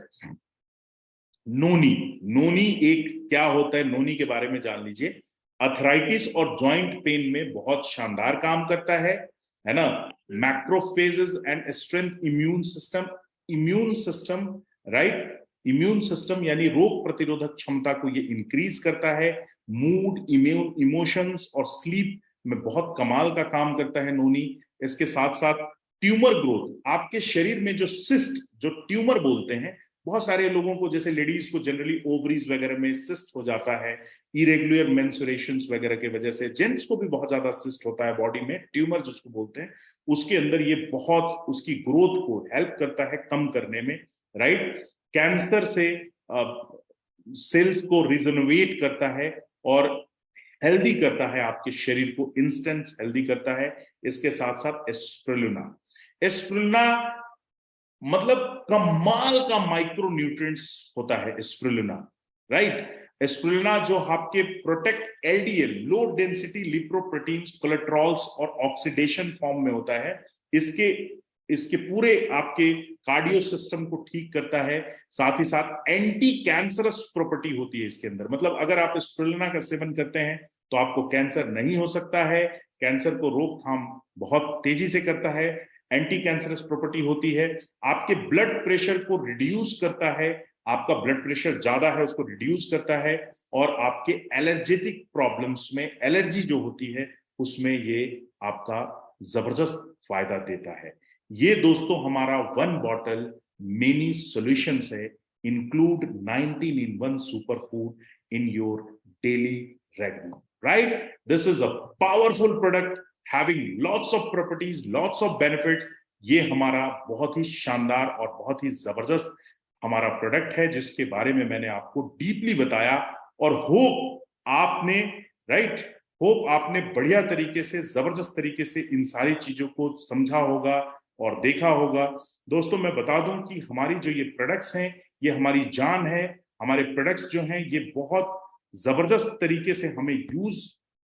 नोनी, नोनी एक क्या होता है, नोनी के बारे में जान लीजिए। अर्थराइटिस और जॉइंट पेन में बहुत शानदार काम करता है ना। Macrophages and strength immune system, right. Immune system यानी रोग प्रतिरोधक क्षमता को ये इंक्रीज करता है। मूड, इमोशंस और स्लीप में बहुत कमाल का काम करता है नोनी। इसके साथ साथ ट्यूमर ग्रोथ, आपके शरीर में जो सिस्ट, जो ट्यूमर बोलते हैं, बहुत सारे लोगों को, जैसे लेडीज को जनरली ओवरीज वगैरह में सिस्ट हो जाता है, इरेगुलर मेंस्ट्रुएशंस वगैरह की वजह से। जेंट्स को भी बहुत ज्यादा सिस्ट होता है बॉडी में, ट्यूमर जिसको बोलते हैं, उसके अंदर ये बहुत उसकी ग्रोथ को हेल्प करता है कम करने में, राइट। कैंसर से सेल्स को रिजनोवेट करता है और हेल्दी करता है, आपके शरीर को इंस्टेंट हेल्दी करता है। इसके साथ साथ एस्प्रुलिना, एस्प्रुलिना मतलब कमाल का माइक्रो न्यूट्रिएंट्स होता है एस्प्रुलिना, राइट। एस्प्रुलिना जो आपके protect LDL, low density lipoproteins, cholesterols और ऑक्सीडेशन फॉर्म में होता है। इसके इसके पूरे आपके कार्डियो सिस्टम को ठीक करता है, साथ ही साथ एंटी कैंसरस प्रॉपर्टी होती है इसके अंदर। मतलब अगर आप स्पिरुलिना का सेवन करते हैं तो आपको कैंसर नहीं हो सकता है, कैंसर को रोकथाम बहुत तेजी से करता है, एंटी कैंसरस प्रॉपर्टी होती है, आपके ब्लड प्रेशर को रिड्यूस करता है, आपका ब्लड प्रेशर ज्यादा है उसको रिड्यूस करता है, और आपके एलर्जेटिक प्रॉब्लम्स में एलर्जी जो होती है उसमें ये आपका जबरदस्त फायदा देता है। ये दोस्तों हमारा 1 बॉटल मेनी सॉल्यूशंस है, include 19 in 1 super food in your daily regular, right? This is a powerful product having lots of properties, lots of benefits. ये हमारा बहुत ही शानदार और बहुत ही जबरदस्त हमारा प्रोडक्ट है जिसके बारे में मैंने आपको डीपली बताया, और होप आपने राइट होप आपने बढ़िया तरीके से, जबरदस्त तरीके से इन सारी चीजों को समझा होगा और देखा होगा। दोस्तों मैं बता दूं कि हमारी जो ये प्रोडक्ट्स हैं ये हमारी जान है। हमारे प्रोडक्ट्स जो हैं ये बहुत जबरदस्त तरीके से हमें यूज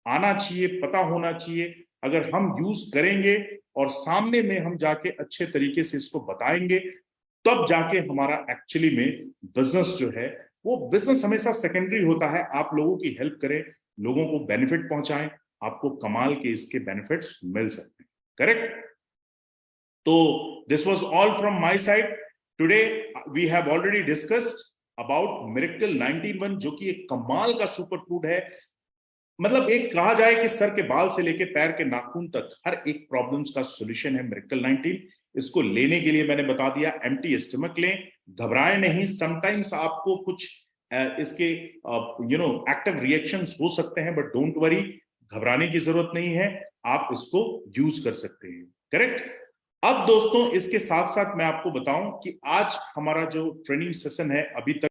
आना चाहिए, पता होना चाहिए। अगर हम यूज करेंगे और सामने में हम जाके अच्छे तरीके से इसको बताएंगे, तब जाके हमारा एक्चुअली में बिजनेस जो है, वो बिजनेस हमेशा सेकेंडरी होता है। आप लोगों की हेल्प करें, लोगों को बेनिफिट पहुंचाएं, आपको कमाल के इसके बेनिफिट्स मिल सकते हैं, करेक्ट? तो this was all from my side today. We have already discussed about miracle 19-1 जो कि एक कमाल का सुपर फूड है। मतलब एक कहा जाए कि सर के बाल से लेके पैर के नाखून तक हर एक प्रॉब्लम्स का सॉल्यूशन है मिरेकल 19। इसको लेने के लिए मैंने बता दिया, एम्प्टी स्टमक लें, घबराएं नहीं। समटाइम्स आपको कुछ इसके एक्टिव रिएक्शंस हो सकते हैं, बट डोंट वरी, घबराने की जरूरत नहीं है, आप इसको यूज कर सकते हैं, करेक्ट? अब दोस्तों इसके साथ साथ मैं आपको बताऊं कि आज हमारा जो ट्रेनिंग सेशन है, अभी तक